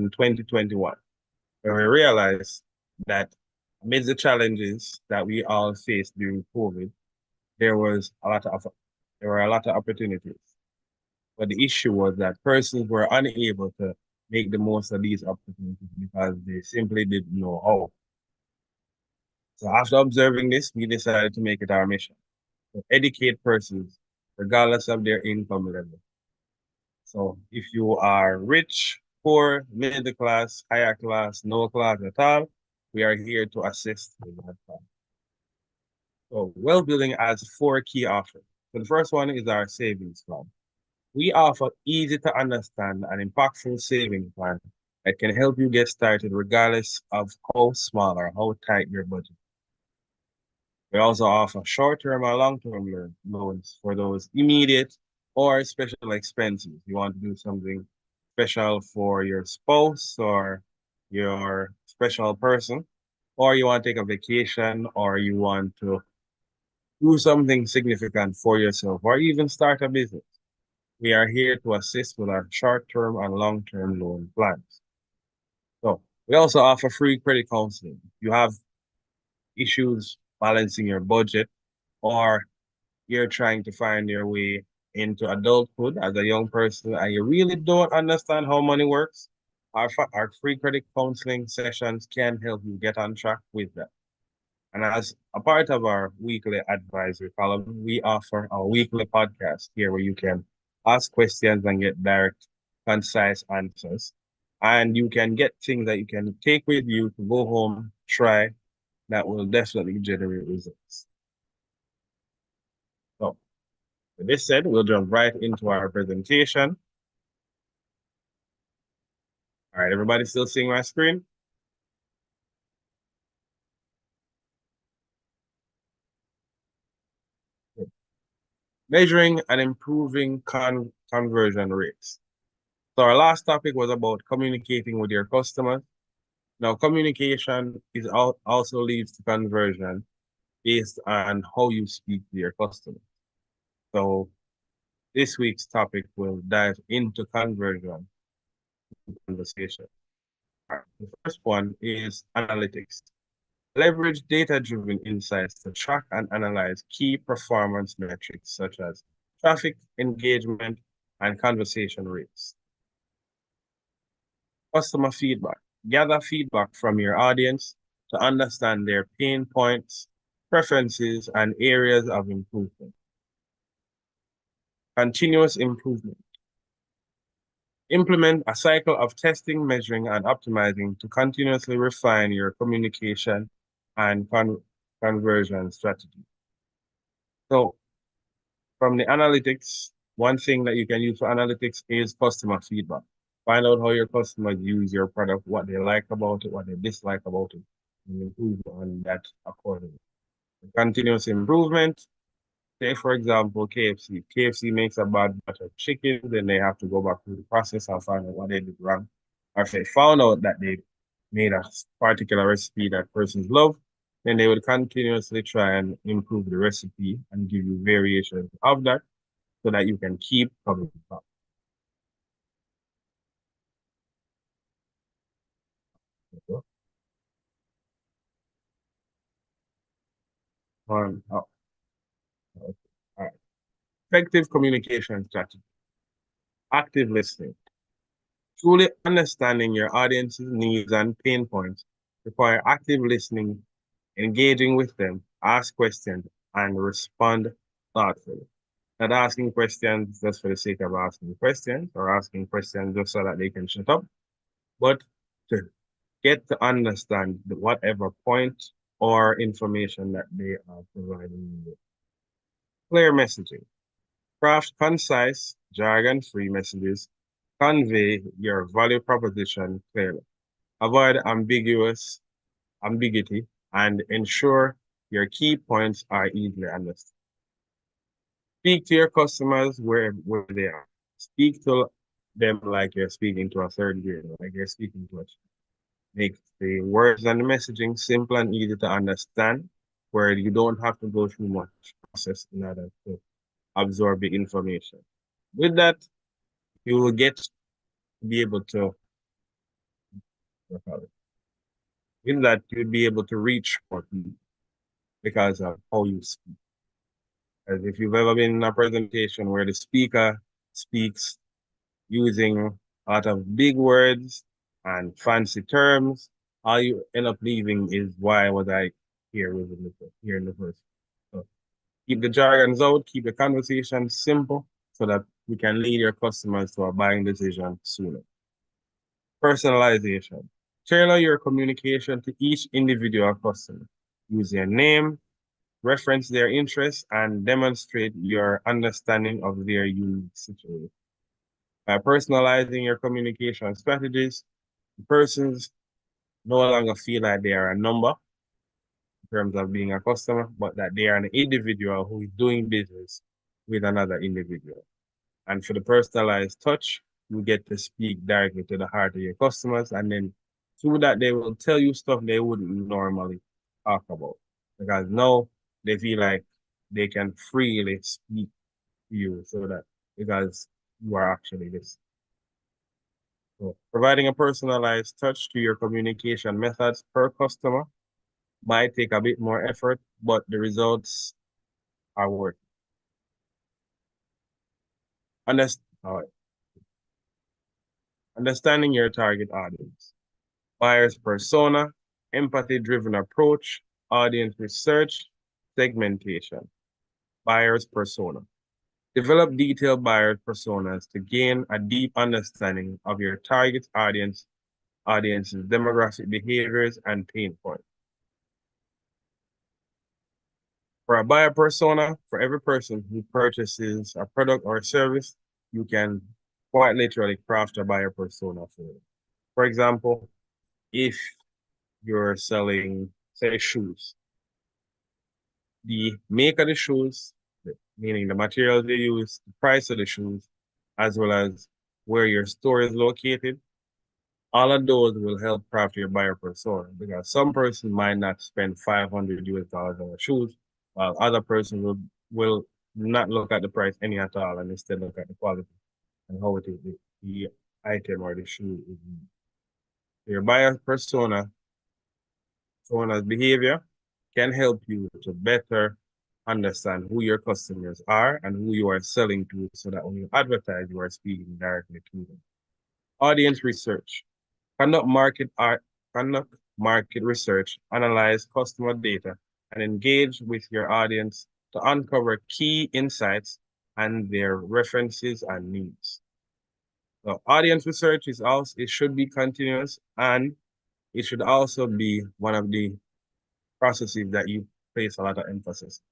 in 2021, when we realized that amidst the challenges that we all faced during COVID, there was a lot of there were a lot of opportunities. But the issue was that persons were unable to make the most of these opportunities because they simply didn't know how. So after observing this, we decided to make it our mission to educate persons regardless of their income level. So if you are rich, poor, middle class, higher class, no class at all, we are here to assist with that part. So wealth building has four key offers. So the first one is our savings plan. We offer easy to understand and impactful savings plan that can help you get started regardless of how small or how tight your budget. We also offer short-term or long-term loans for those immediate or special expenses. You want to do something special for your spouse or your special person, or you want to take a vacation, or you want to do something significant for yourself, or even start a business. We are here to assist with our short-term and long-term loan plans. So we also offer free credit counseling. You have issues balancing your budget, or you're trying to find your way into adulthood as a young person and you really don't understand how money works, our free credit counseling sessions can help you get on track with that. And as a part of our weekly advisory column, we offer a weekly podcast here where you can ask questions and get direct, concise answers. And you can get things that you can take with you to go home, try, that will definitely generate results. So, with this said, we'll jump right into our presentation. All right, everybody still seeing my screen? Measuring and improving conversion rates. So our last topic was about communicating with your customers. Now, communication is also leads to conversion based on how you speak to your customers. So this week's topic will dive into conversion conversation. All right, the first one is analytics. Leverage data-driven insights to track and analyze key performance metrics such as traffic, engagement, and conversation rates. Customer feedback. Gather feedback from your audience to understand their pain points, preferences, and areas of improvement. Continuous improvement. Implement a cycle of testing, measuring, and optimizing to continuously refine your communication and conversion strategy. So from the analytics, one thing that you can use for analytics is customer feedback. Find out how your customers use your product, what they like about it, what they dislike about it, and improve on that accordingly. Continuous improvement. Say, for example, KFC. KFC makes a bad batch of chicken, then they have to go back through the process and find out what they did wrong. Or if they found out that they made a particular recipe that persons love, then they would continuously try and improve the recipe and give you variations of that so that you can keep coming back. Oh, okay. All right. Effective communication strategy. Active listening. Truly understanding your audience's needs and pain points require active listening, engaging with them, ask questions, and respond thoughtfully. Not asking questions just for the sake of asking questions or asking questions just so that they can shut up, but to get to understand whatever point or information that they are providing you with. Clear messaging. Craft concise, jargon-free messages. Convey your value proposition clearly. Avoid ambiguity and ensure your key points are easily understood. Speak to your customers where they are. Speak to them like you're speaking to a third grader, like you're speaking to a child. Make the words and the messaging simple and easy to understand, where you don't have to go through much process in order to absorb the information. With that, you will get to be able to In that, you'd be able to reach more people because of how you speak. As if you've ever been in a presentation where the speaker speaks using a lot of big words and fancy terms, all you end up leaving is why was I here in the first. So keep the jargons out, keep the conversation simple so that we can lead your customers to a buying decision sooner. Personalization. Tailor your communication to each individual customer. Use their name, reference their interests, and demonstrate your understanding of their unique situation. By personalizing your communication strategies, persons no longer feel like they are a number in terms of being a customer, but that they are an individual who is doing business with another individual. And for the personalized touch, you get to speak directly to the heart of your customers. And then through that, they will tell you stuff they wouldn't normally talk about. Because now they feel like they can freely speak to you so that because you are actually this. So providing a personalized touch to your communication methods per customer might take a bit more effort, but the results are worth it. All right. Understanding your target audience. Buyer's persona, empathy-driven approach, audience research, segmentation. Buyer's persona. Develop detailed buyer personas to gain a deep understanding of your target audience's demographic behaviors and pain points. For a buyer persona, for every person who purchases a product or service, you can quite literally craft a buyer persona for it. For example, if you're selling, say, shoes, the make of the shoes, meaning the materials they use, the price of the shoes, as well as where your store is located, all of those will help craft your buyer persona because some person might not spend 500 US dollars on shoes, while other person will not look at the price any at all and instead look at the quality and how it is the item or the shoe is. Your buyer persona's behavior can help you to better understand who your customers are and who you are selling to so that when you advertise, you are speaking directly to them. Audience research. Conduct conduct market research, analyze customer data, and engage with your audience to uncover key insights and their references and needs. So audience research it should be continuous, and it should also be one of the processes that you place a lot of emphasis.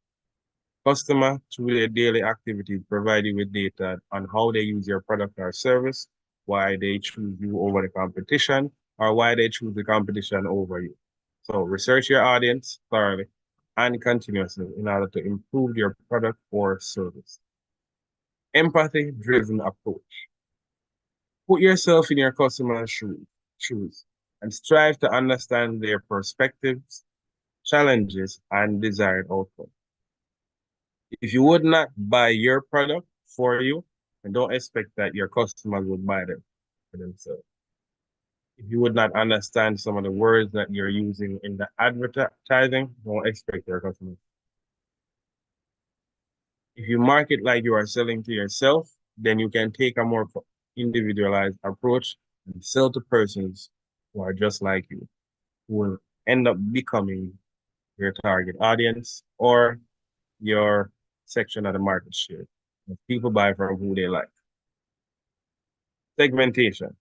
Customer, through their daily activities, provide you with data on how they use your product or service, why they choose you over the competition, or why they choose the competition over you. So research your audience thoroughly and continuously in order to improve your product or service. Empathy-driven approach. Put yourself in your customer's shoes and strive to understand their perspectives, challenges, and desired outcomes. If you would not buy your product for you, and don't expect that your customers would buy them for themselves. If you would not understand some of the words that you're using in the advertising, don't expect your customers. If you market like you are selling to yourself, then you can take a more individualized approach and sell to persons who are just like you, who will end up becoming your target audience or your section of the market share. People buy from who they like. Segmentation.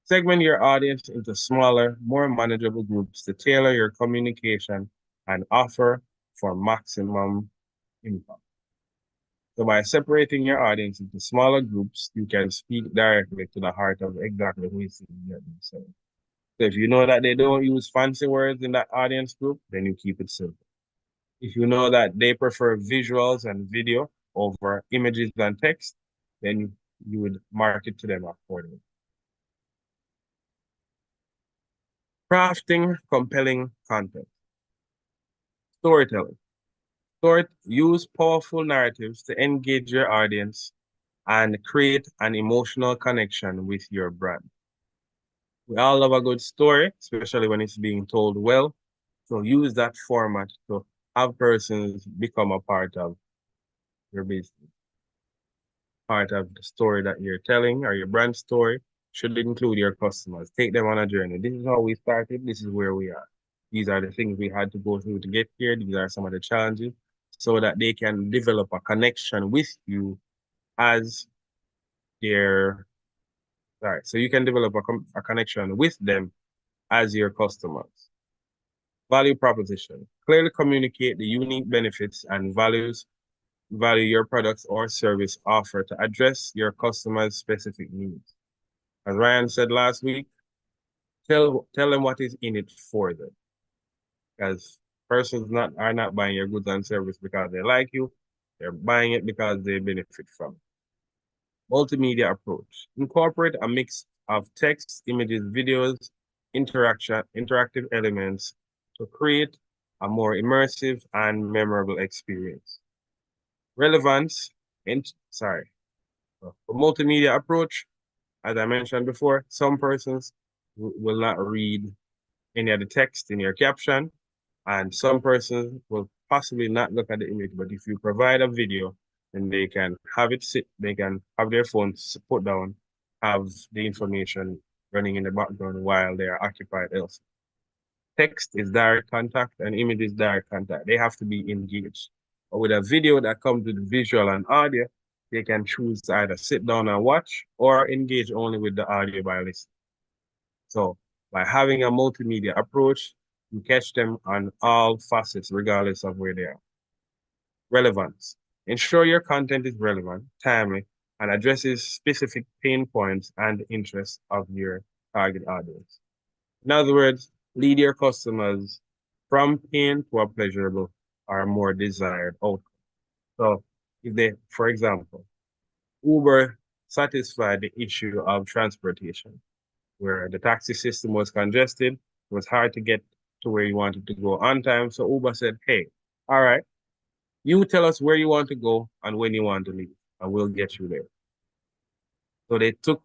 Segment your audience into smaller, more manageable groups to tailor your communication and offer for maximum impact. So by separating your audience into smaller groups, you can speak directly to the heart of exactly who is saying. So if you know that they don't use fancy words in that audience group, then you keep it simple. If you know that they prefer visuals and video over images and text, then you would market to them accordingly. Crafting compelling content. Storytelling. Use powerful narratives to engage your audience and create an emotional connection with your brand. We all love a good story, especially when it's being told well. So use that format to have persons become a part of your business, part of the story that you're telling or your brand story should include your customers. Take them on a journey. This is how we started. This is where we are. These are the things we had to go through to get here. These are some of the challenges so that they can develop a connection with you as their, sorry, so you can develop a connection with them as your customers. Value proposition. Clearly communicate the unique benefits and value your products or service offer to address your customers' specific needs. As Ryan said last week, tell them what is in it for them. Because persons are not buying your goods and service because they like you. They're buying it because they benefit from it. Multimedia approach. Incorporate a mix of text, images, videos, interactive elements to create a more immersive and memorable experience. Relevance, sorry. For multimedia approach, as I mentioned before, some persons will not read any of the text in your caption, and some persons will possibly not look at the image. But if you provide a video, then they can have it sit, they can have their phones put down, have the information running in the background while they are occupied elsewhere. Text is direct contact and image is direct contact. They have to be engaged. But with a video that comes with visual and audio, they can choose to either sit down and watch or engage only with the audio by listening. So by having a multimedia approach, you catch them on all facets, regardless of where they are. Relevance. Ensure your content is relevant, timely, and addresses specific pain points and interests of your target audience. In other words, lead your customers from pain to a pleasurable or more desired outcome. So if they, for example, Uber satisfied the issue of transportation, where the taxi system was congested, it was hard to get to where you wanted to go on time. So Uber said, hey, all right, you tell us where you want to go and when you want to leave, and we'll get you there. So they took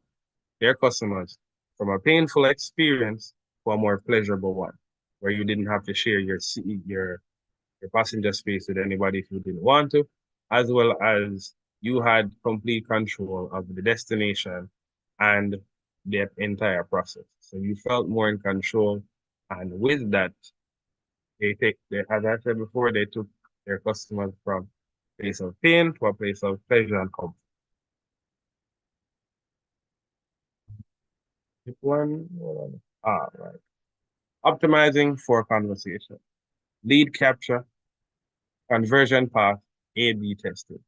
their customers from a painful experience to a more pleasurable one, where you didn't have to share your seat, your passenger space with anybody if you didn't want to, as well as you had complete control of the destination and the entire process. So you felt more in control. And with that, as I said before, they took their customers from a place of pain to a place of pleasure and comfort. One, right. Optimizing for conversation. Lead capture, conversion path, A/B testing.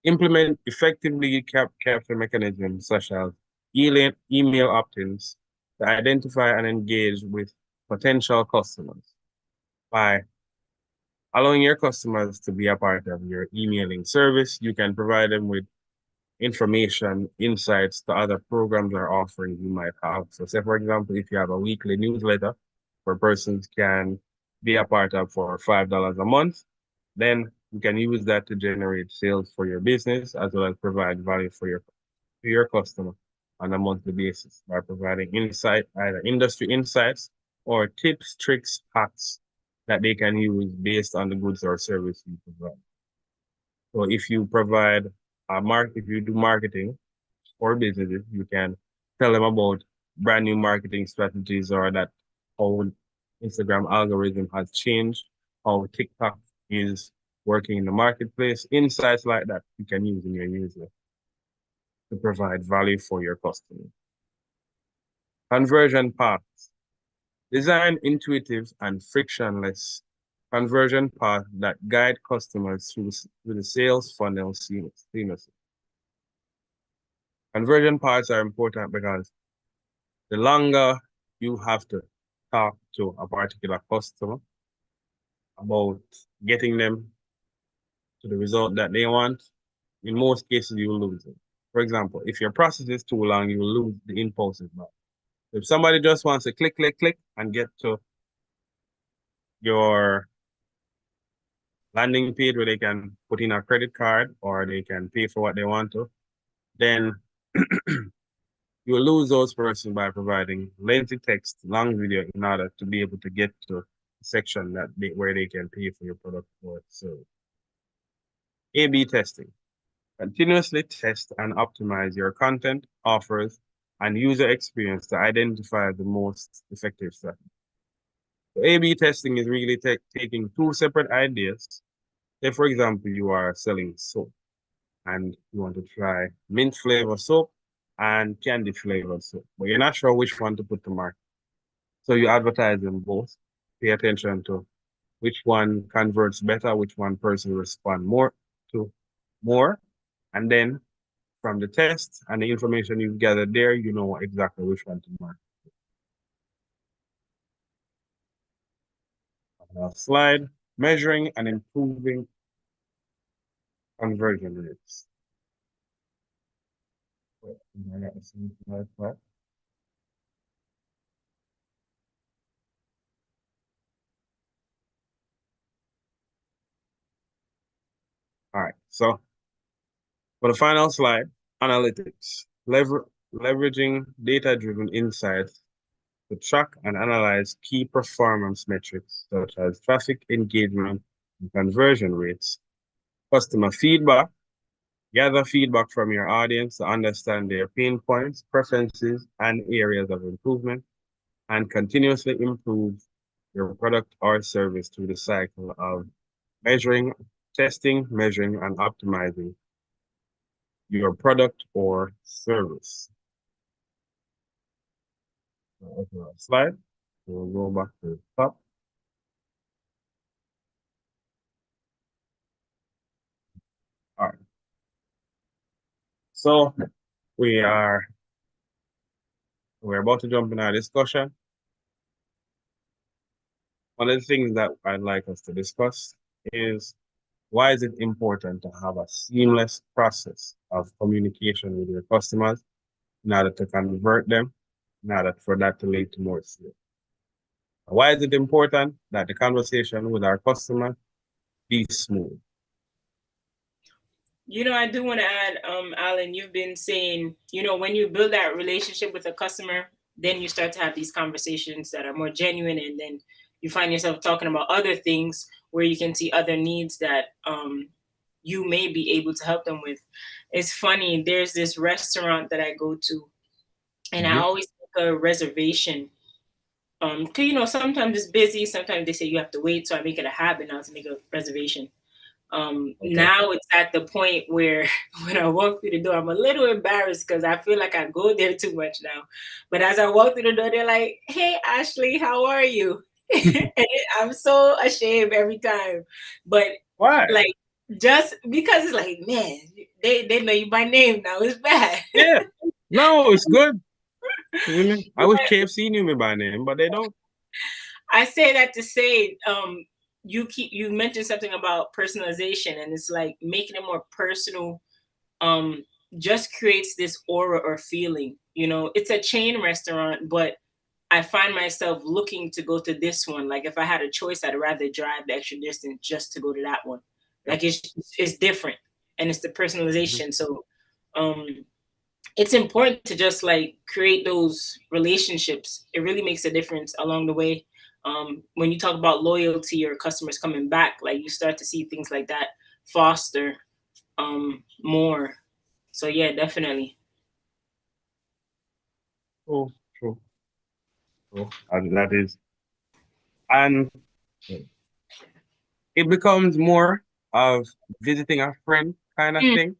Implement effective lead capture mechanisms such as email opt-ins to identify and engage with potential customers by allowing your customers to be a part of your emailing service. You can provide them with information, insights to other programs or offerings you might have. So say, for example, if you have a weekly newsletter where persons can be a part of for $5 a month, then you can use that to generate sales for your business as well as provide value for your customer on a monthly basis by providing insight, either industry insights or tips, tricks, hacks that they can use based on the goods or service you provide. So if you provide if you do marketing for businesses, you can tell them about brand new marketing strategies or that how Instagram algorithm has changed, how TikTok is working in the marketplace, insights like that you can use in your newsletter to provide value for your customers. Conversion paths. Design intuitive and frictionless conversion paths that guide customers through the sales funnel seamlessly. Conversion paths are important because the longer you have to talk to a particular customer about getting them to the result that they want, in most cases you will lose it. For example, if your process is too long, you will lose the impulsive buy. If somebody just wants to click, click, click and get to your landing page where they can put in a credit card or they can pay for what they want to, then You will lose those persons by providing lengthy text, long video in order to be able to get to the section where they can pay for your product or service. A/B testing. Continuously test and optimize your content, offers, and user experience to identify the most effective strategy. So A/B testing is really taking two separate ideas. Say, for example, you are selling soap and you want to try mint flavor soap and candy flavor soap, but you're not sure which one to put to market. So you advertise them both. Pay attention to which one converts better, which one person respond more, and then from the test and the information you've gathered there, you know exactly which one to market. Slide, measuring and improving conversion rates. All right, so for the final slide, analytics, leveraging data-driven insights to track and analyze key performance metrics such as traffic engagement and conversion rates, customer feedback, gather feedback from your audience to understand their pain points, preferences, and areas of improvement, and continuously improve your product or service through the cycle of measuring, testing, measuring, and optimizing your product or service. Slide. We'll go back to the top. All right. So we're about to jump in our discussion. One of the things that I'd like us to discuss is why is it important to have a seamless process of communication with your customers in order to convert them, in order for that to lead to more sales? Why is it important that the conversation with our customer be smooth? I do want to add, Alan, you've been saying, when you build that relationship with a customer, then you start to have these conversations that are more genuine, and then you find yourself talking about other things where you can see other needs that you may be able to help them with. It's funny, there's this restaurant that I go to, and I always make a reservation. Cause sometimes it's busy, sometimes they say you have to wait, so I make it a habit now to make a reservation. Now it's at the point where when I walk through the door, I'm a little embarrassed because I feel like I go there too much now. But as I walk through the door, they're like, "Hey, Ashley, how are you?" And I'm so ashamed every time. But why? Like, just because it's like, man, they know you by name now. It's bad. Yeah. No, it's good. I wish KFC knew me by name, but they don't. I say that to say, you mentioned something about personalization, and it's like making it more personal. Just creates this aura or feeling. It's a chain restaurant, but I find myself looking to go to this one. Like if I had a choice, I'd rather drive the extra distance just to go to that one. Like it's different, and it's the personalization. So, it's important to just like create those relationships. It really makes a difference along the way. When you talk about loyalty or customers coming back, like you start to see things like that foster more. So yeah, definitely. Oh, true. And that is, and it becomes more of visiting a friend kind of thing.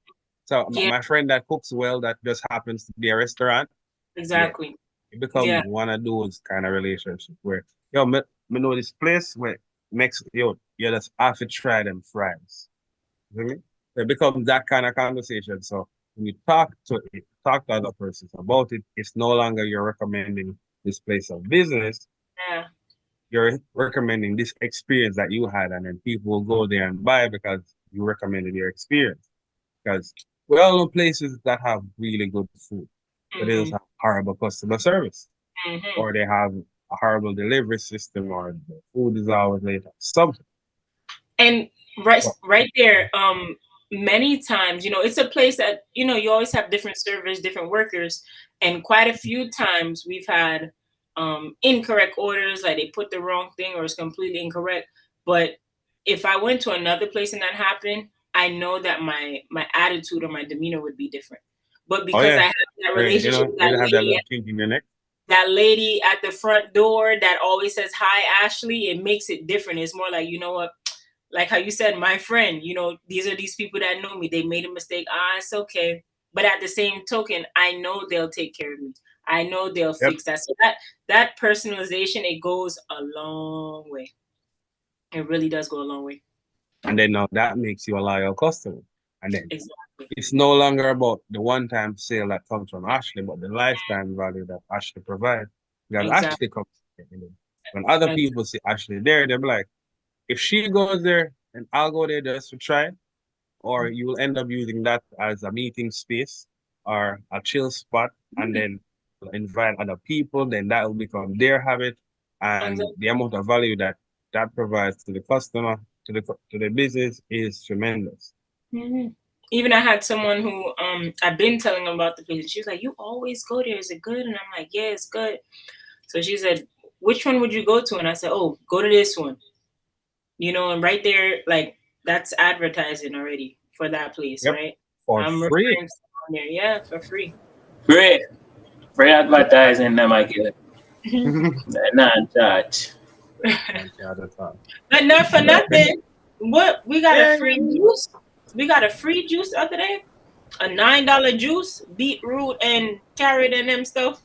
So my friend that cooks well, that just happens to be a restaurant. Exactly. Yeah. It becomes one of those kind of relationships where, me know this place where you just have to try them fries. You know? It becomes that kind of conversation. So when you talk to other persons about it, it's no longer you're recommending this place of business. Yeah. You're recommending this experience that you had, and then people will go there and buy because you recommended your experience. Because we all know places that have really good food, but they just have horrible customer service, or they have a horrible delivery system, or the food is always late, something. And right there, many times, it's a place that, you always have different servers, different workers, And quite a few times we've had incorrect orders, like they put the wrong thing or it's completely incorrect. But if I went to another place and that happened, I know that my attitude or my demeanor would be different. But because I have that relationship with that you have that lady, little kink in your neck. that lady at the front door that always says, "Hi, Ashley," it makes it different. It's more like, you know what? Like how you said, my friend, you know, these are these people that know me. They made a mistake. It's okay. But at the same token, I know they'll take care of me. I know they'll fix that. So that personalization, it goes a long way. It really does go a long way. And then now that makes you a loyal customer. And then Exactly. it's no longer about the one-time sale that comes from Ashley, but the lifetime value that Ashley provides. Because Ashley comes, when other people see Ashley there, they're like, if she goes there, and I'll go there just to try it, or you will end up using that as a meeting space or a chill spot, and then invite other people, then that will become their habit, and the amount of value that provides to the customer, to the business is tremendous. Mm-hmm. Even I had someone who I've been telling them about the place. She was like, "You always go there. Is it good?" And I'm like, "Yeah, it's good." So she said, "Which one would you go to?" And I said, "Oh, go to this one." You know, and right there, like that's advertising already for that place, right? For free. There. Yeah, for free. Free advertising, them I get. They're not charge. But not for nothing. What we got a free juice? We got a free juice the other day. A $9 juice, beetroot and carrot and them stuff.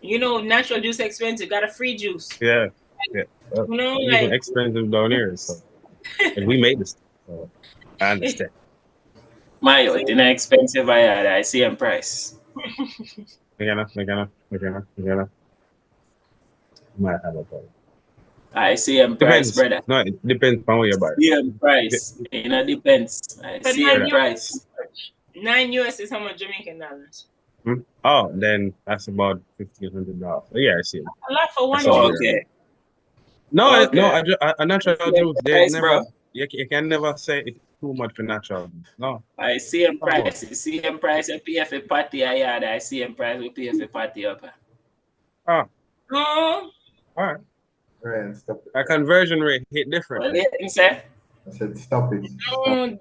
You know, natural juice expensive. Got a free juice. Yeah. You know, even expensive down here. So and we made this. So I understand. My it's not expensive. I see in price. Might have a problem. I see in price, brother. No, it depends on where you buy. See in price. You know, depends. I see in price. $9 is how much Jamaican dollars? Oh, then that's about $1,500. Yeah, I see it. A lot for one juice. Okay. No, a natural juice. Price, bro. You can never say it's too much for natural juice. No. I see in price. You see in price. You pay for party. I see in price. We pay for party up. Oh. Oh. All right. A conversion rate hit different. What you say? I said stop it.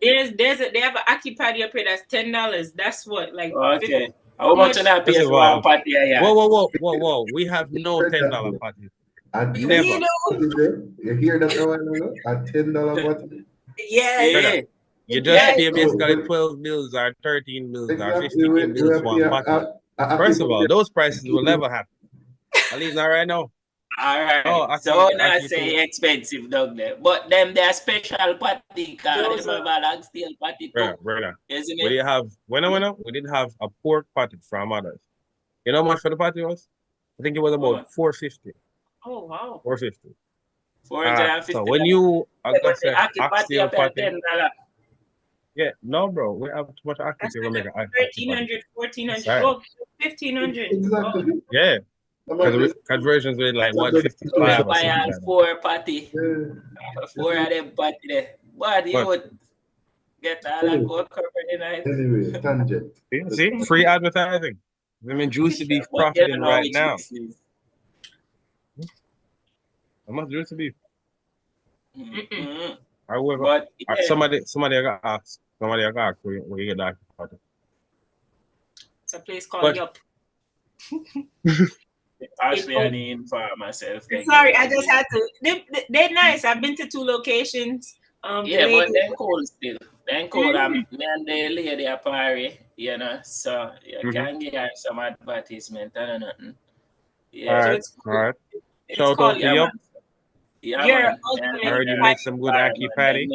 They have an Aki up here that's $10. That's what, like. Okay. How much on that pay for one party? Whoa. We have no $10 party. Never. You hear that a $10 party? Yeah. You just pay basically 12 bills or 13 bills or 15 bills for one party. First of all, those prices will never happen. At least not right now. All right. So I say expensive dog there. But them they're special party cars. Them have a steel party. Brother. Isn't it? We didn't have a pork party from others. You know how much for the party was? I think it was about $450. Oh wow. $450. $450. So when you say oxtail party. Yeah, no, bro. We have too much occupancy. We'll make an $1,300, $1,400, oh, $1,500. Exactly. Yeah. Because conversions with like 155 or something like that. 4 party. 4 of them party there. What you would get all that go covered in it. Anyway, tangent. See? Free advertising. I mean, Juicy Beef profiting right now. How much Juicy Beef? Somebody got asked. Somebody got asked where you get that party. It's a place called Yup. Actually, I need for myself. Sorry, I just had to. They're nice. I've been to 2 locations. Yeah, but they're cool still. They're cool. Me and the lady are party, you know, so you can give her some advertisement or nothing. Yeah. All right. Shout out to Yup. Yeah, I heard you make some good Aki patty.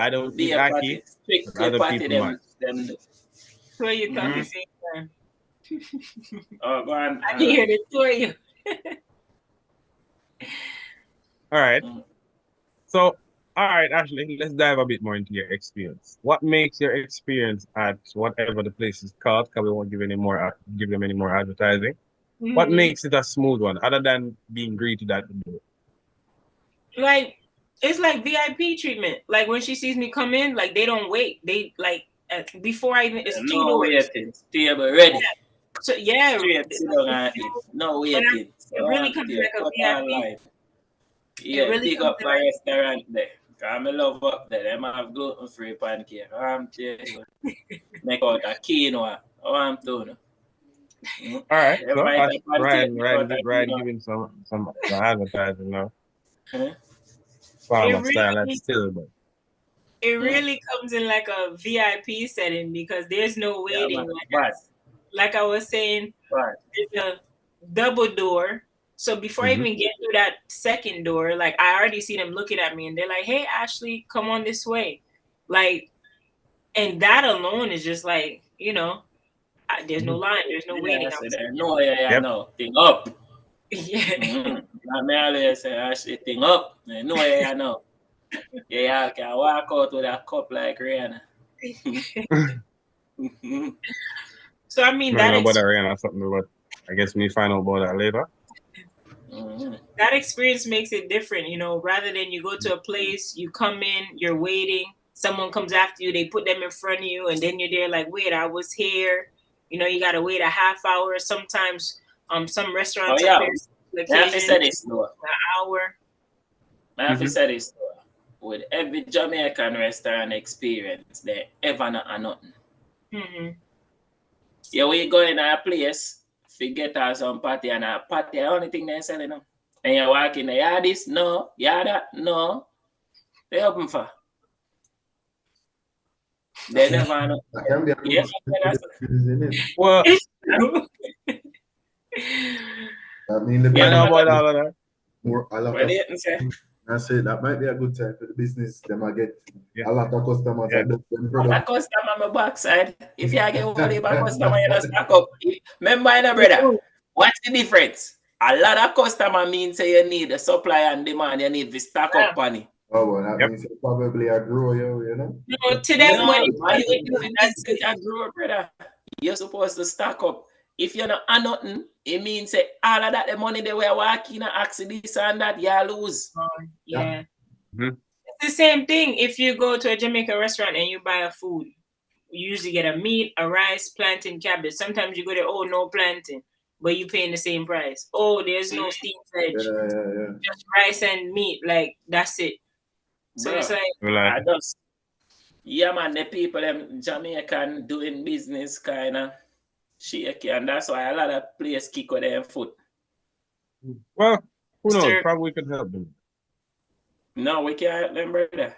I don't eat Aki. Other people might. Who are you talking to? Oh, go on. I can hear the 2 of you. All right. So, all right, Ashley, let's dive a bit more into your experience. What makes your experience at whatever the place is called, because we won't give them any more advertising. What makes it a smooth one, other than being greeted at the door? Like, it's like VIP treatment. Like, when she sees me come in, like, they don't wait. They, like, before I even, it's 2 doors. Table ready. So yeah, Straight sit down and eat. No waiting. it really comes like a VIP. Yeah, really big comes up my restaurant there. I love up there. Them have gluten-free pancake. I'm telling you. Make out a quinoa. I'm doing. All right. Them So right that's up pancake, make out a Ryan quinoa. giving some advertising now. Huh? Farmer It style really- that's still, but It really comes in like a VIP setting because there's no Yeah, waiting. man. Like I was saying, Right. there's a double door. So before I even get through that second door, like I already see them looking at me and they're like, "Hey, Ashley, come on this way." Like, and that alone is just like, there's no line, there's no waiting. So there, no, no. Thing up. Yeah. Me always say, Ashley, thing up. No, no. Yeah, I can walk out with a cup like Rihanna. So I mean I know about that Rihanna or something, but I guess we find out about that later. That experience makes it different, rather than you go to a place, you come in, you're waiting, someone comes after you, they put them in front of you, and then you're there like, wait, I was here. You got to wait a half hour. Sometimes some restaurants I have to say this though. an hour. I have to say this though. With every Jamaican restaurant experience, they ever not nothing. Yeah, we go in a place, forget us some party and a party, the only thing they're selling them. And you walk in, yeah, this, no, yeah, that, no. They open for. They never know. That can be a Yeah, Well, I mean, the I know about all of that. more a lot what of did say? I say that might be a good time for the business. Them I get a lot of customers that book them That product. customer on my backside. If you get one of my customer, you just stack up. Remember, brother, what's the difference? A lot of customer means say you need a supply and demand, you need to stack up money. Oh, well, that means it's probably a grow, you know? No, to them, No, that's a grow, brother. You're supposed to stack up. If you're not nothing, it means say all of that the money they were working and ask this and that, you lose. Yeah. Mhm. It's the same thing. If you go to a Jamaican restaurant and you buy a food, you usually get a meat, a rice, plantain, cabbage. Sometimes you go there, oh, no plantain, but you paying the same price. Oh, there's no steamed veg, just rice and meat. Like, that's it. So Bro, it's like, I just, yeah, man, the people them Jamaican doing business kind of shaky, and that's why a lot of players kick with their foot. Well, who knows? Mr. Probably we could help them. No, we can't help them, brother.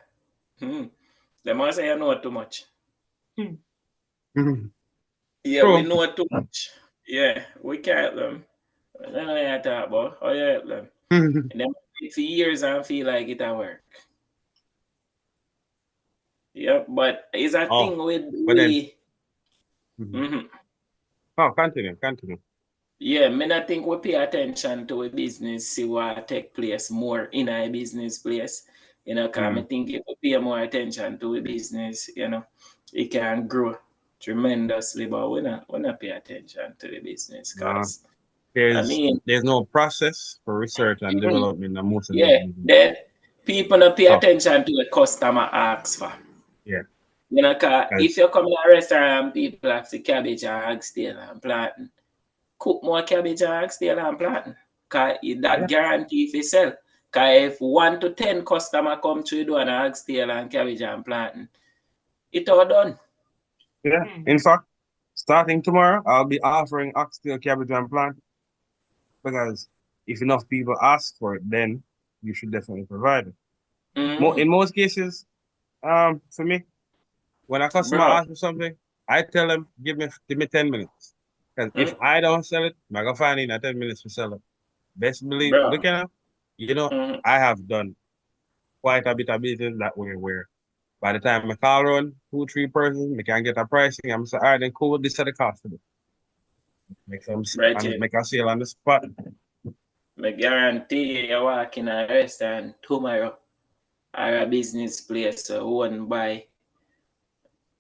They must say you know too much. Yeah, True. we know too much. Yeah, we can't help them. I don't know what you talk about. How you help them? And them for years and feel like it at work. Yeah, but it's a thing with but then- we. Oh, continue. Yeah, me not think we pay attention to a business, see what take place more in a business place. Because I think if we pay more attention to a business, it can grow tremendously, but we not pay attention to the business because There's no process for research and development and most of then people not pay attention to what customer asks for. Yeah. If you come to a restaurant, people ask the cabbage and oxtail and plantain. Cook more cabbage and oxtail and plantain. Because that guarantee if you sell. Because if 1 to 10 customer come through the door and oxtail and cabbage and plantain, it's all done. Yeah. In fact, starting tomorrow, I'll be offering oxtail, cabbage, and plantain. Because if enough people ask for it, then you should definitely provide it. In most cases, for me, when a customer asks for something, I tell them, give me 10 minutes. Because if I don't sell it, I'm going to find in 10 minutes to sell it. Best believe, look at I have done quite a bit of business that way where by the time I call around 2-3 persons, I can get a pricing. I'm saying, all right, then cool, this is the cost for it. Make a sale on the spot. I guarantee you walk in a restaurant tomorrow or a business place owned by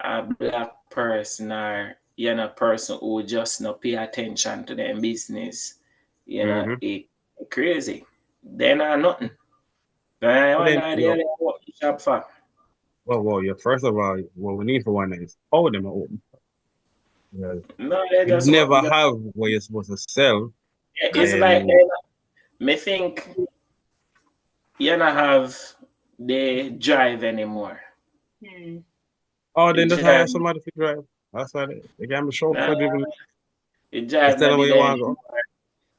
a black person or person who just not pay attention to their business. It's crazy. They're not nothing. Shop for. Well, first of all, what we need for one is how them are open. Yeah. No, they You just never have what you're supposed to sell. It's then- like me think you don't have the drive anymore. Hmm. Oh, then just drive, hire somebody to drive. That's why they can be chauffeur nah, driven. the Just drive tell them not where be you there want to go.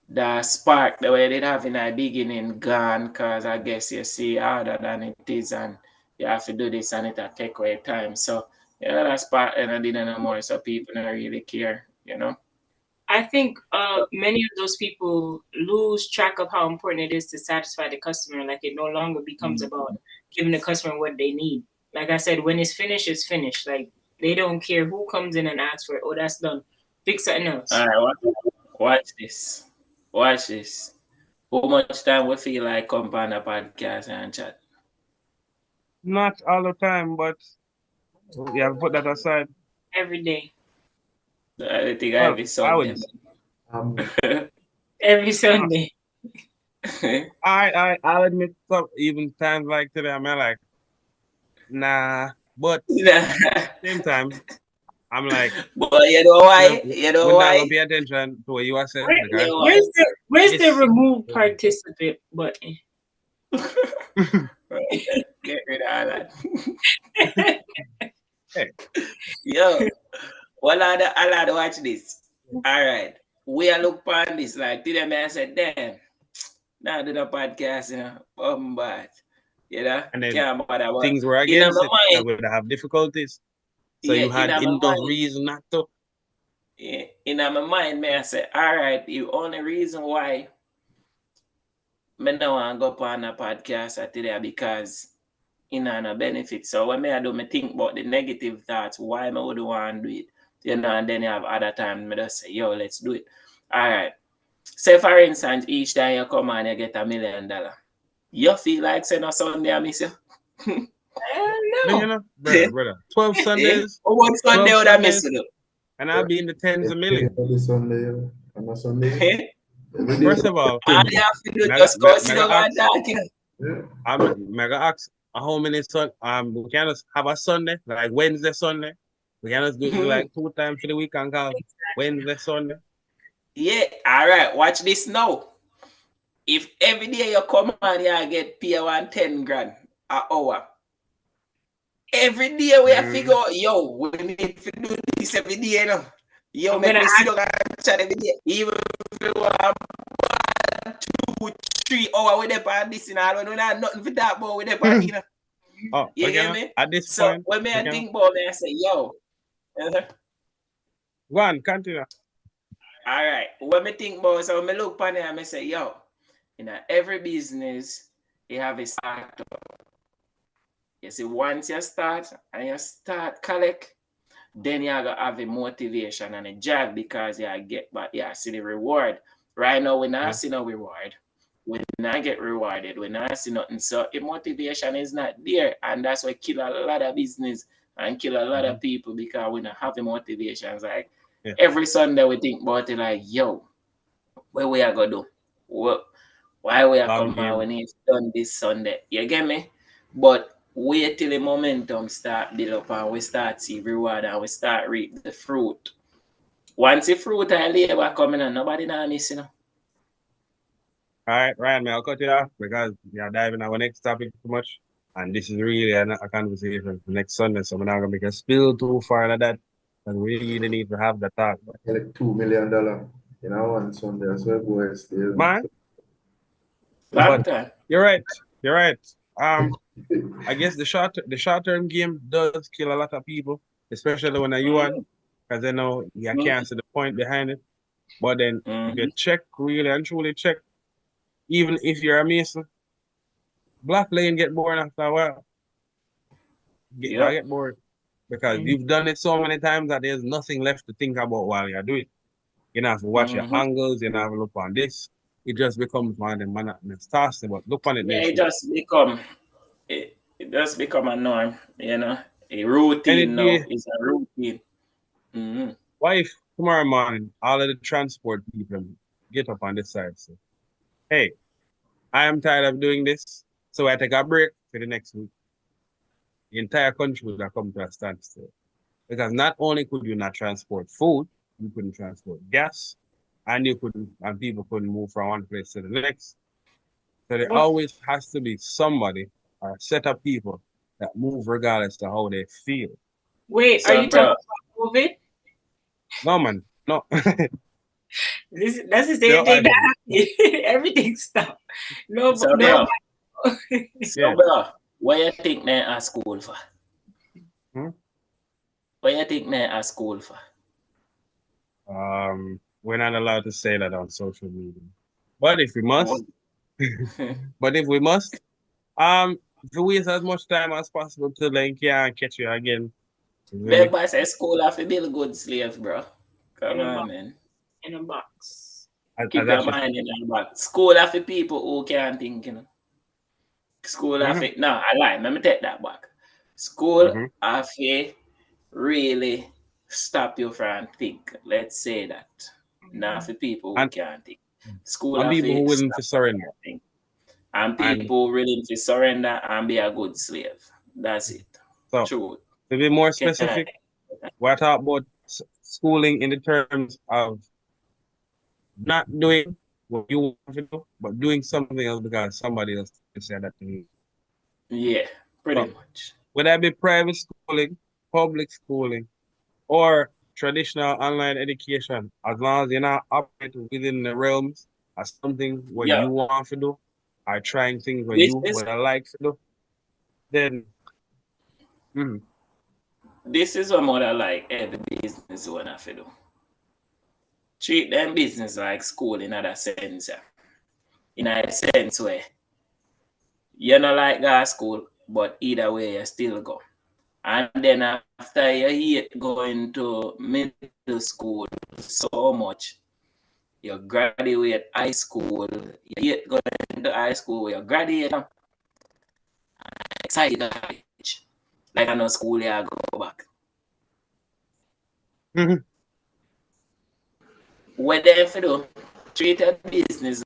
the spark the way they have in the beginning gone because I guess you see harder than it is and you have to do this and it'll take away time. So that spark energy no more, so people don't really care, I think many of those people lose track of how important it is to satisfy the customer. Like it no longer becomes about giving the customer what they need. Like I said, when it's finished, it's finished. Like they don't care who comes in and asks for it. Oh, that's done. Fix something else. All right, watch this. Watch this. How much time we feel like come on a podcast and chat? Not all the time, but you have to put that aside. Every day. I think Well, every I Sunday. would. Every Sunday. I'll admit some even times like today, I'm like, nah. But Yeah. same time, I'm like, But you know why? You know we're not why? gonna pay attention to what you are saying because Where's the It's- remove participant button? Get rid of all that. Hey. Yo, well, I'll watch this. All right. We are look on this. Like, today, man, I said, damn, now do the podcast, but, And then can't bother. But things were in against my it, I mind, would have difficulties. So yeah, you had in my enough mind, reason not to. in my mind, man, I said, all right, the only reason why me no want to go on a podcast today because no benefit. So when I do me think about the negative thoughts, why I would want to do it, and then you have other times me just say, yo, let's do it. All right. Say for instance, each time you come and you get $1 million, you feel like saying on Sunday I miss you? No, you know, brother. 12 Sundays. What Sunday 12 would I miss Sundays, you? and I'll be in the tens of millions. Every Sunday, on a Sunday. Every day. First of all, All you have to do Mega- just go sit mega down and ask. talk. Yeah. I'm mega ask how many we can just have a Sunday, like Wednesday, Sunday. We can just do it like 2 times for the week and call Wednesday, Sunday. Yeah, all right, watch this now. If every day you come and you get pay 10 grand an hour, every day we have figure out, yo, we need to do this every day, you know. Yo, I'm make gonna me sit down and chat every day. Even if you want 1, 2, 3 hours with them on this, we don't have nothing for that, but with them on, Oh, You okay. hear me? At this So point, when I okay. think about me, I say, yo. Go on, continue. All right. When I think about it, so when I look upon it, I say, yo, every business, you have a startup. You see, once you start and you start collect, then you gotta have a motivation and a drive because you get back, you see the reward. Right now, we not see no reward. We not get rewarded. We not see nothing. So the motivation is not there. And that's why kill a lot of business and kill a lot of people because we not have the motivations. Like every Sunday we think about it like, yo, what we are gonna do? Why we are coming out when it's done this Sunday? You get me? But wait till the momentum start build up and we start see reward and we start reap the fruit. Once the fruit and labor coming and nobody not missing. All right, Ryan, I'll cut you off because you're diving our next topic too much. And this is really a conversation for next Sunday. So we're not going to make a spill too far like that. And we really need to have the talk. Like $2 million, on Sunday. So boy, still. Man, But you're right. You're right. I guess the short-term game does kill a lot of people, especially when you want, because they know you can't see the point behind it. But then if you check, really and truly check, even if you're a Mason, Black Lane get bored after a while. Get bored because you've done it so many times that there's nothing left to think about while you're doing it. You don't have to watch your angles, you don't have to look on this. It just becomes one of the monotonous tasks. But look on it. Yeah, it just become a norm, A routine now is a routine. What if tomorrow morning all of the transport people get up on this side say, hey, I am tired of doing this, so I take a break for the next week. The entire country will come to a standstill. Because not only could you not transport food, you couldn't transport gas, and people couldn't move from one place to the next. So there What? always has to be somebody or a set of people that move regardless of how they feel. Wait, are So, you talking bro, about COVID? No, man, no. That's the No, same thing that happened. Everything stopped. No, so, no. bro, so, Yeah. bro, what you think they at school for? Hmm? What you think they at school for? We're not allowed to say that on social media. But if we must, to waste as much time as possible till they can't catch you again. Really? Remember, I say school have to build good slaves, bro. Come on, man. In a box. Keep your mind in the back. School have to people who can't think, you know. School have to, no, I lie. Let me take that back. School have to really stop you from think. Let's say that. Not for people who can't think. School And have people who to willing stop to surrender. think. And people willing to surrender and be a good slave. That's it. So, True. to be more specific, we're talking about schooling in the terms of not doing what you want to do, but doing something else because somebody else said that to you. Yeah, pretty much. Whether it be private schooling, public schooling, or traditional online education, as long as you're not operating within the realms of something what you want to do, or trying things what you would like to do, then this is what more like every business you have to do. Treat them business like school in other sense. In a sense where you're not like go to school, but either way you still go. And then after you hate going to middle school so much, you graduate high school, you hate going to high school, you graduate, excited like I know school you go back. What they have to do, treat a business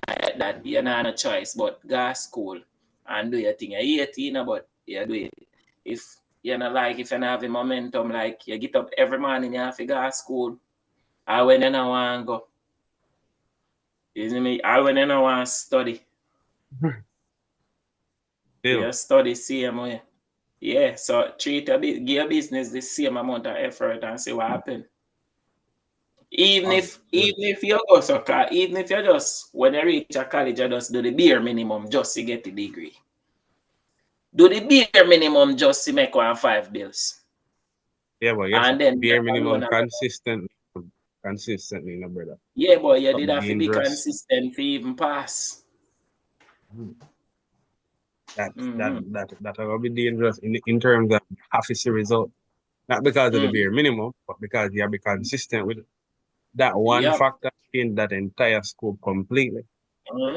like that, you're not a choice, but go to school and do your thing. You're 18, but you do it. If you're not like, if you're not having momentum, like you get up every morning, you have to go to school, or when you don't want to go. You see me? Or when you don't want to study. You study same way. Yeah, so treat give your business the same amount of effort and see what happens. Even if you go soccer, even if you just when you reach a college, you just do the bare minimum just to get the degree. Do the bare minimum just to make 1-5 bills. Yeah, but yes, and then bare minimum consistently, no brother. Yeah, but you did have to be consistent to even pass. That will be dangerous in terms of officer result. Not because of the bare minimum, but because you have to be consistent with it. That one factor in that entire scope completely.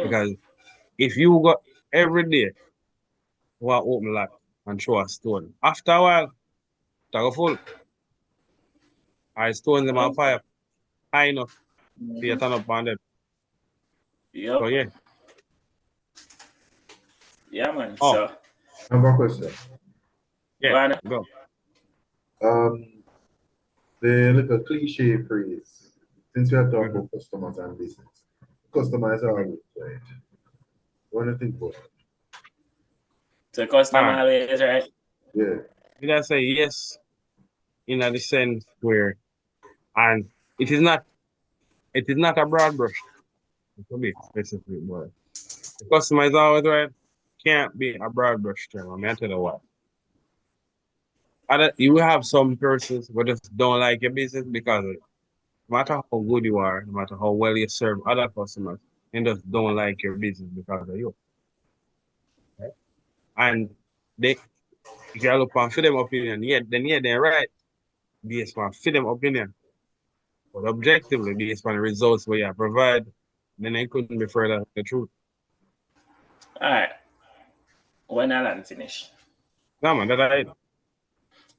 Because if you got every day one open lot and throw a stone, after a while, go full. I stone them on fire high enough to you turn up on them. Yep. So yeah. Yeah, man. So I have a question. Yeah, go. The little cliche phrase, since we are talking about customers and business, customers are always right. What do you think about it? The customer always right. Yeah. Did I say yes in the sense where, and it is not a broad brush. To be specific, but the customer is always right. Can't be a broad brush term. I'm gonna tell you what. You have some persons who just don't like your business because of it. No matter how good you are, no matter how well you serve other customers, they just don't like your business because of you. Right? And if you look on for them opinion, they're right. Based on for them opinion. But objectively, based on the results where you provide, then they couldn't be further from the truth. All right. When Alan finish. No, man, that's right. All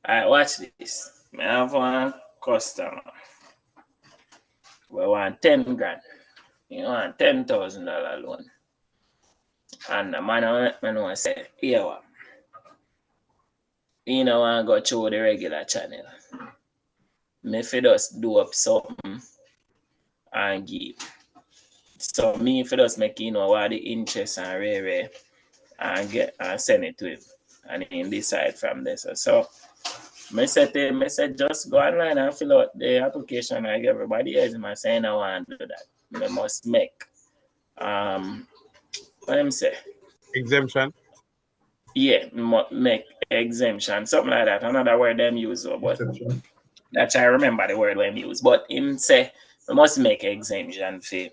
right, watch this. I have one customer. We want 10 grand. You want $10,000 loan. And the man I know say, here you know, I go through the regular channel. Me fi just do up something and give. So me fi just make you know what the interest and rare and get and send it to him. And he decide from there. So me say just go online and fill out the application like everybody else. I saying I want to do that. Me must make what them say? Exemption. Yeah, make exemption, something like that. Another word them use, but Exception. that's I remember the word them use. But him say we must make exemption for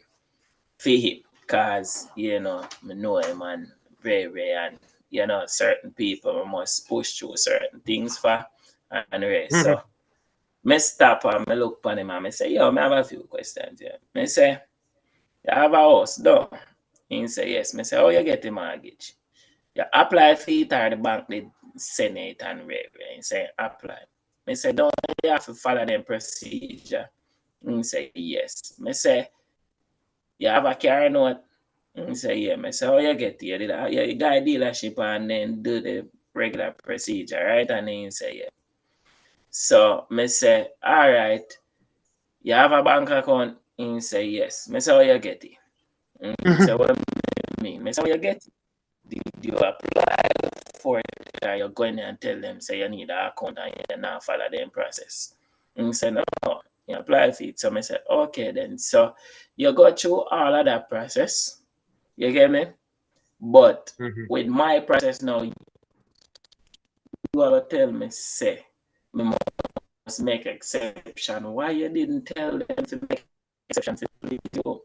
him, cause you know me know him and very and you know certain people we must push through certain things for and the rest. So me stop and me look upon him and me say, yo, me have a few questions here. Me say, you have a house, though? He say yes. Me say, how you get the mortgage? You apply for it or the bank did send it and rare. He say, apply. Me say, don't you have to follow them procedure? He say, yes. Me say, you have a car note? He say, yeah. Me say, how you get here? You got a dealership and then do the regular procedure, right? And then he say, yeah. So me say, all right. You have a bank account? He say, yes. Me say, how you get it? He say, what do you mean? Me say, how you get it? Did you apply for it? Or you're going and tell them, say you need an account and you now follow them process? And he said, no, you apply for it. So I said, okay then. So you go through all of that process. You get me? But with my process now, you have to tell me, say, me must make exception. Why you didn't tell them to make exception for you?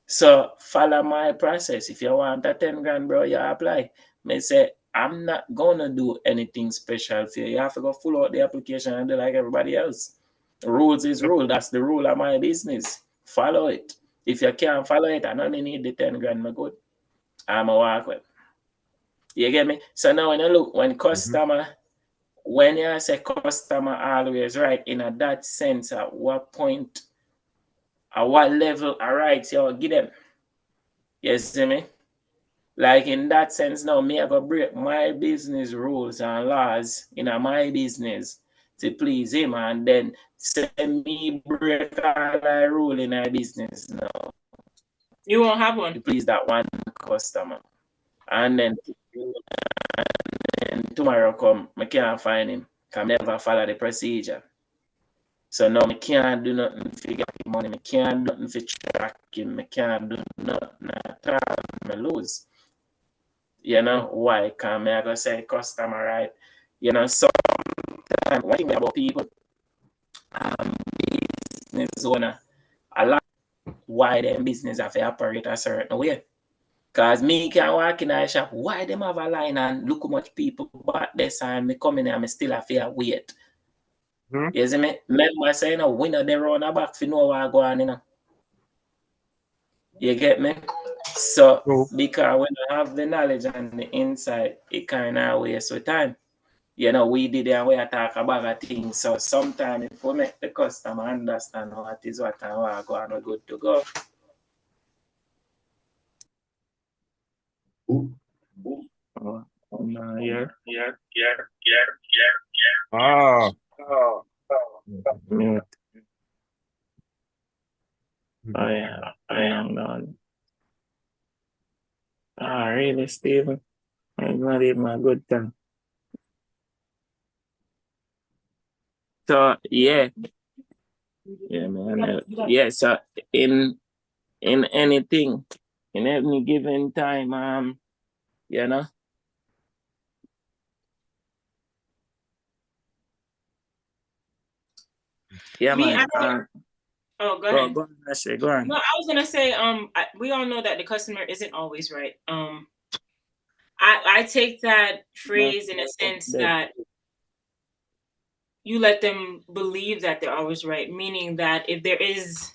So follow my process. If you want a 10 grand, bro, you apply. Me say, I'm not gonna do anything special for you. You have to go full out the application and do like everybody else. Rules is rule. That's the rule of my business. Follow it. If you can't follow it, I don't need the 10 grand, me good. I'm a walk with. You get me? So now when you look, when customer, when you say customer always right, in a that sense, at what point, at what level, all right, you give them. You see me? Like in that sense now, me I go break my business rules and laws in my business to please him and then send me break all my rule in my business now. You won't have one. To please that one customer. And then tomorrow come, I can't find him. I never follow the procedure. So now I can't do nothing to get money. I can't do nothing to track him. I can't do nothing at all. I lose. You know, why? Because I go say customer, right? You know, sometimes one thing about people, business owner, a lot why them business have to operate a certain way. Because me can walk in a shop, why them have a line and look how much people bought this and me come in and I still have to wait. You see me? Remember saying, no, we know they run a back for know what go on, you know. You get me? So, because when I have the knowledge and the insight, it kind of waste with time. You know, we did and we talk about a thing. So, sometimes if we make the customer understand what is what and what go on, we're good to go. Oh, no, yeah. Mute. Oh, yeah. I am gone. Ah, really, Steven? I'm not even a good time. So, yeah. Yeah, man. Yeah, so in anything, in any given time, you know. Yeah, Me, man. Oh, go ahead. Go on. No, I was gonna say, we all know that the customer isn't always right. I take that phrase in a sense that you let them believe that they're always right, meaning that if there is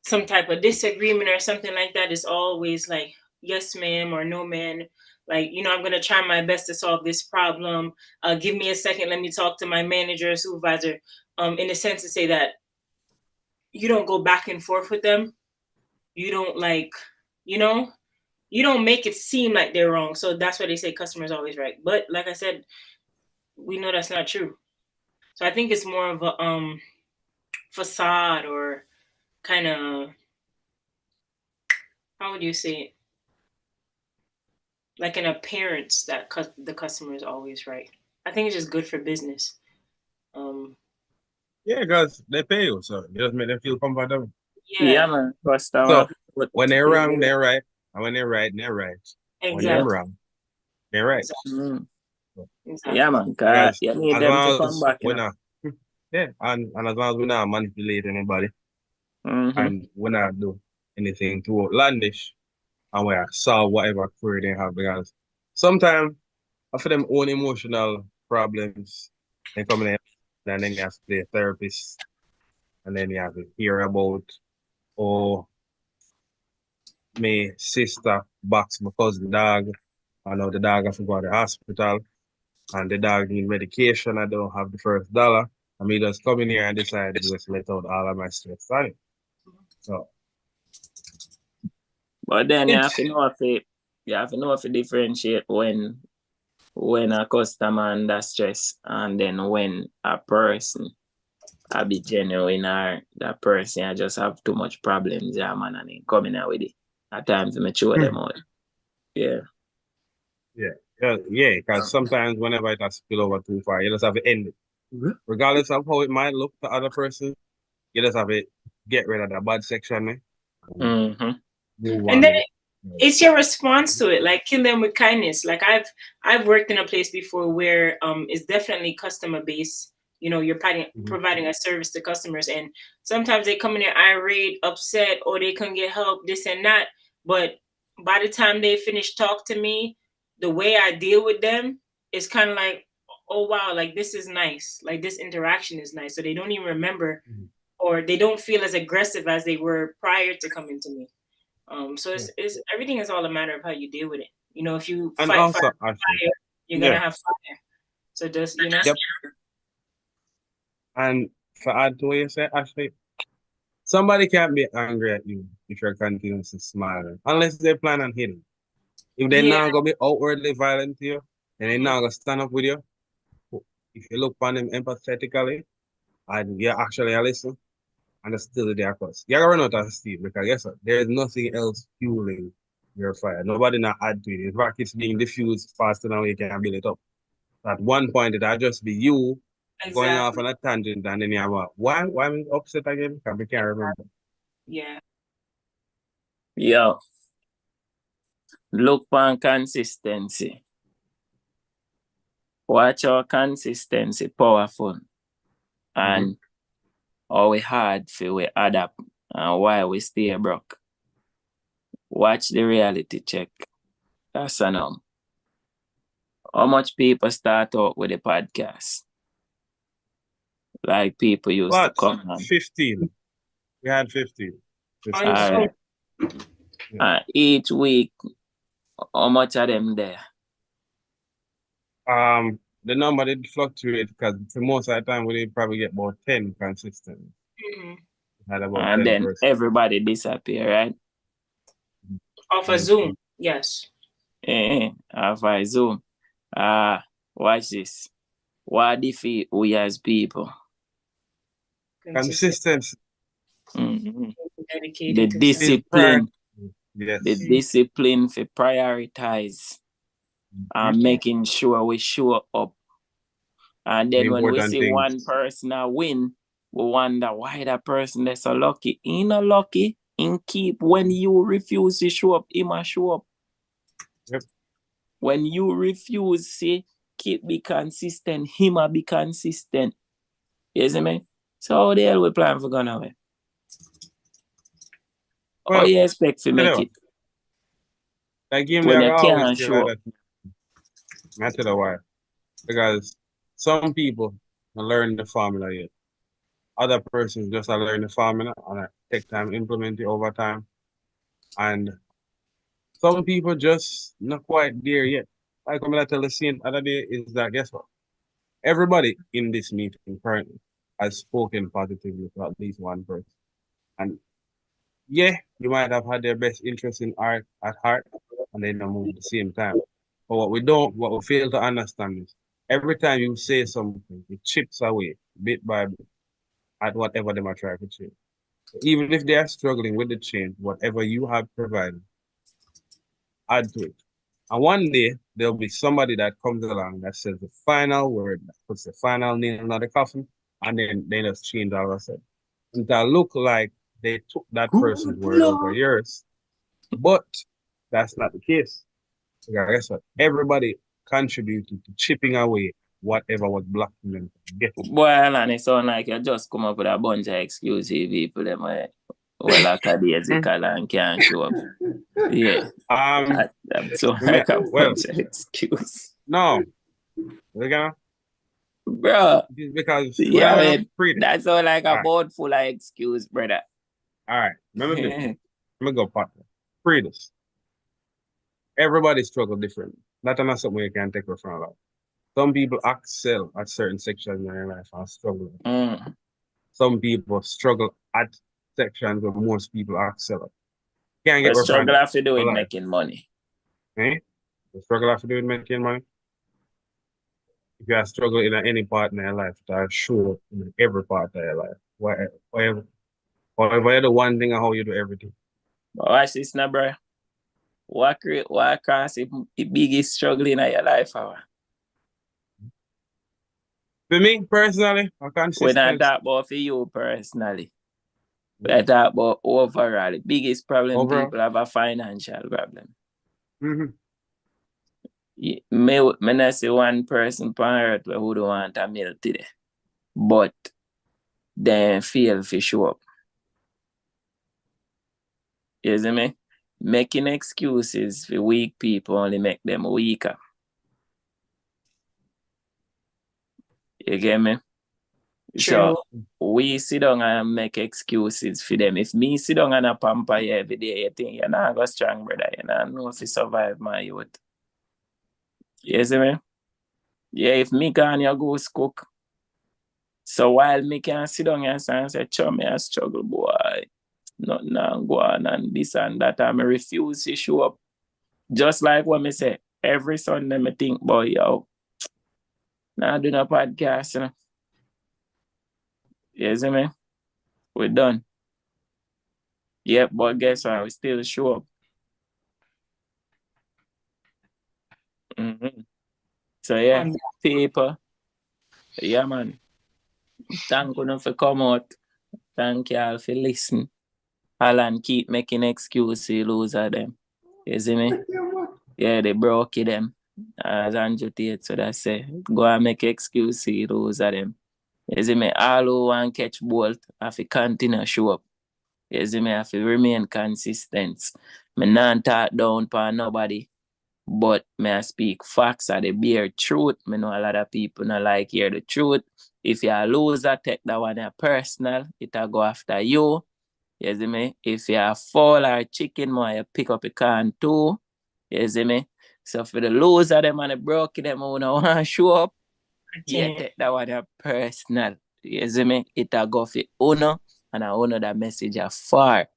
some type of disagreement or something like that, it's always like, yes, ma'am, or no, ma'am. Like, you know, I'm gonna try my best to solve this problem. Give me a second, let me talk to my manager or supervisor. In a sense to say that you don't go back and forth with them. You don't you don't make it seem like they're wrong. So that's why they say customer's always right. But like I said, we know that's not true. So I think it's more of a facade, or kind of, how would you say it? Like an appearance that the customer is always right. I think it's just good for business. Yeah, because they pay you, so you just make them feel comfortable. Yeah, Yeah, man. Customer. So But when they're wrong, they're right. And when they're right, they're right. When they're exactly. wrong, they're right. Mm. Exactly. Yeah, man. 'Cause Because you need as them to long come as back, you we're know. not, yeah, and as long as we're not manipulate anybody Mm-hmm. and we're not do anything too outlandish, and we solve whatever query they have, because sometimes after them own emotional problems, they come in and then you have to play a therapist, and then you have to hear about, oh, my sister box my cousin dog. I know the dog has to go to the hospital, and the dog need medication. I don't have the first dollar. I mean, just come in here and decide to just let out all of my stress on it. So But then you have it's to know if you differentiate when a customer under stress and then when a person I be genuine or that person I just have too much problems, yeah, man, and then coming out with it. At times I mature them out. Yeah. yeah, because sometimes whenever it has spill over too far, you just have to end it. Regardless of how it might look to other person, you just have to get rid of the bad section, Mm-hmm. move And on then with it. it's your response to it. Like, kill them with kindness. Like, I've worked in a place before where it's definitely customer based. You know, you're providing a service to customers, and sometimes they come in there irate, upset, or they couldn't get help, this and that. But by the time they finish talk to me, the way I deal with them is kind of like, oh wow, like this is nice. Like this interaction is nice. So they don't even remember, or they don't feel as aggressive as they were prior to coming to me. So it's everything is all a matter of how you deal with it. You know, if you And fight fire, also, actually, you're yeah, gonna have fire. So just, you know. yep. And for add to what you said, actually, somebody can't be angry at you if you're continuously smiling, unless they plan on hitting. If they're Yeah. not gonna be outwardly violent to you, and they're not gonna stand up with you, if you look upon them empathetically, and you actually listen, and it's still there, cause you're gonna run out of steam, because guess what? There's nothing else fueling your fire. Nobody not add to it. In fact, it's being diffused faster than we can build it up. At one point, it'll just be you going off Exactly. on a tangent, and then you have a, why am I upset again? Because we can't remember. Yeah. Yo, look on consistency. Watch our consistency powerful and how we hard for we adapt and why we stay broke. Watch the reality check. That's a numb. How much people start out with a podcast? Like people used to But come on. 15. We had 15. On All Zoom. right. Each week, how much of them there? The number did fluctuate because for most of the time we did probably get about 10 consistent. Had about And 10 then person. everybody disappear, right? Off of Zoom. Yes. If I Zoom. Watch this. What defeat we as people? Consistency Mm-hmm. Dedicated The to discipline. Yes. The discipline for prioritize and making sure we show up. And then The when we important see things. one person a win, we wonder why that person is so lucky. He not lucky. In keep when you refuse to show up, he must show up. Yep. When you refuse, say keep be consistent, him a be consistent. You see me? So how the hell we plan for going away? Well, How you expect to make it that game when they you always can't feel show like up? that. I tell you why. Because some people learn the formula yet. Other persons just learn the formula and take time to implement it over time. And some people just not quite there yet. Like I'm gonna tell the same other day is that guess what? Everybody in this meeting currently has spoken positively to at least one person. And yeah, you might have had their best interest in at heart and they don't move at the same time. But what we fail to understand is every time you say something, it chips away bit by bit at whatever they are trying to change. So even if they are struggling with the change, whatever you have provided, add to it. And one day there'll be somebody that comes along that says the final word, that puts the final nail in the coffin, and then they just change all of a sudden. And that look like they took that person's word over yours. But that's not the case. Because guess what? Everybody contributed to chipping away whatever was blocking them from getting. Boy, Alan, it sound like you just come up with a bunch of exclusive people them well lackadaisical and can't show up. Yeah. That sound like a bunch of excuse. No. We're gonna Bro. Because Yeah, well, man, that's all like a board full of excuse, brother. All right. Remember this. Let me go partner. Free this. Everybody struggle differently. That's not something you can take from life. Some people excel at certain sections in their life and struggle. Some people struggle at sections where most people excel at. Can't get the struggle have to do with making money. Eh? The struggle have to do with making money. If you are struggling in any part in your life, that show up in every part of your life. Whatever you're the one thing and how you do everything. Watch this now, bro. What cause the biggest struggle in your life, our? For me, personally, I can't say. When I talk about for you personally, I talk about overall. The biggest problem people have a financial problem. Me not say one person on earth who don't want a meal today, but they feel for show up. You see me? Making excuses for weak people only make them weaker. You get me? True. So we sit down and make excuses for them. If me sit down and a pamper you every day, you think you're not go strong, brother. You not know if you survive my youth. You see me? Yeah, if me can you go cook. So while me can sit down and say, chum, me a struggle, boy. Nothing go on and this and that. And I refuse to show up. Just like what me say, every Sunday me think, boy, yo, now do no podcast, you know. You see me? We're done. Yep, but guess what? We still show up. So yeah, people. Yeah, man. Thank you for come out. Thank you all for listening. Alan keep making excuses, loser them. You see me? Yeah, they broke them. As Andrew Tate, so that's it. Go and make excuses, loser them. You see me? All who want catch bolt have to continue show up. You see me? Have to remain consistent. Me not talk down for nobody. But may I speak facts are the bare truth. Me know a lot of people not like hear the truth. If you're a loser, take that one personal. It'll go after you. You see me? If you're a fowl or a chicken, more you pick up a can too. You see me? So for the loser, them and the broke them who don't want to show up, yeah, take that one personal. You see me? It'll go for owner and I honor that message far.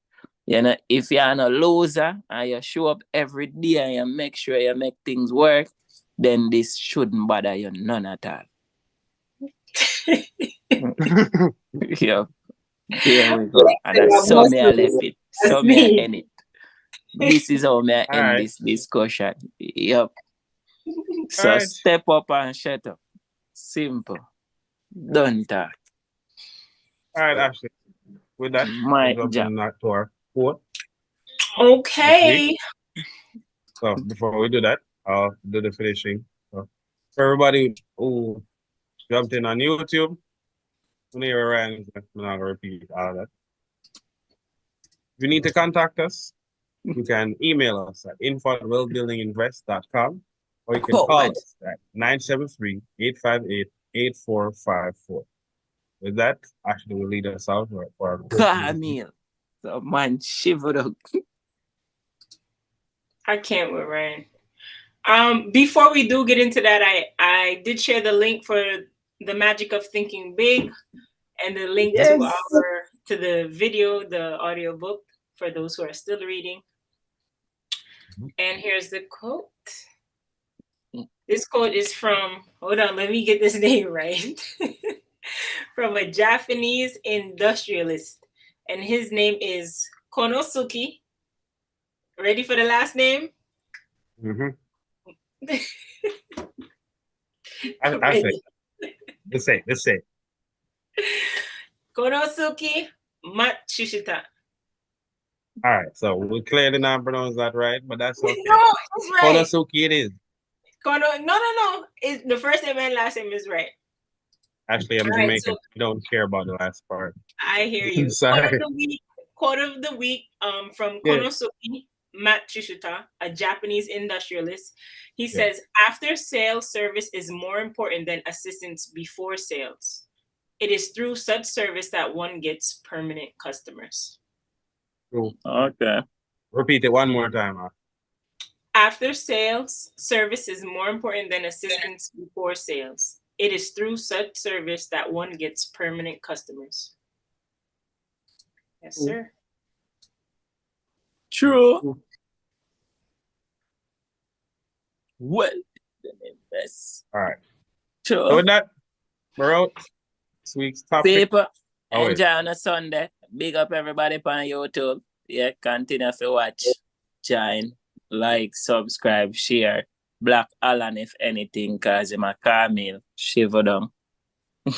You know, if you're a loser and you show up every day and you make sure you make things work, then this shouldn't bother you none at all. Yeah. There we go. And that's so me I left it. So me I end it. This is how me I end this discussion. Yep. So step up and shut up. Simple. Don't talk. All right, Ashley. With that, my job. To our quote. Okay. So before we do that, I'll do the finishing. So for everybody who jumped in on YouTube, I'm not gonna repeat all that. If you need to contact us, you can email us at info@wellbuildinginvest.com or you can call us at 973-858-8454. With that, Ashley will lead us out for our Camille. So man shivered up. I can't with Ryan. Before we do get into that, I did share the link for the Magic of Thinking Big and the link to the video, the audio book for those who are still reading. And here's the quote. This quote is from, hold on, let me get this name right. From a Japanese industrialist. And his name is Konosuke. Ready for the last name? Mm-hmm. I say. Let's say. Konosuke Matsushita. All right, so we clearly not pronounce that right, but that's okay. No, it's right. Konosuke it is. No. The first name and last name is right. Actually, I'm All right, Jamaican. so- I don't care about the last part. I hear you. Sorry. Quote of the week from Yeah. Konosuke Matsushita, a Japanese industrialist. He Yeah. says, after sales service is more important than assistance before sales. It is through such service that one gets permanent customers. Cool. Okay. Repeat it one more time. Huh? After sales service is more important than assistance before sales. It is through such service that one gets permanent customers. Yes, sir. True. Well, yes. All right. True. So with that, we're out. This week's topic. People, Always. enjoy on a Sunday. Big up everybody on YouTube. Yeah, continue to watch, join, like, subscribe, share. Black Alan, if anything, because I'm a Camille. Shiver down.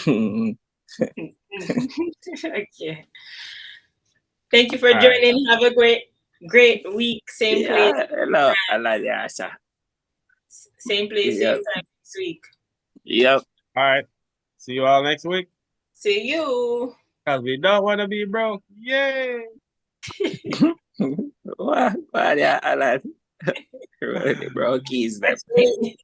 Okay. Thank you for All right. joining. Have a great week. Same place, Hello, Alan, yes, sir. same place, Yep. same time next week. Yep. All right. See you all next week. See you. Because we don't want to be broke. Yay. What, yeah, Alan? Really, bro, keys them. That's great.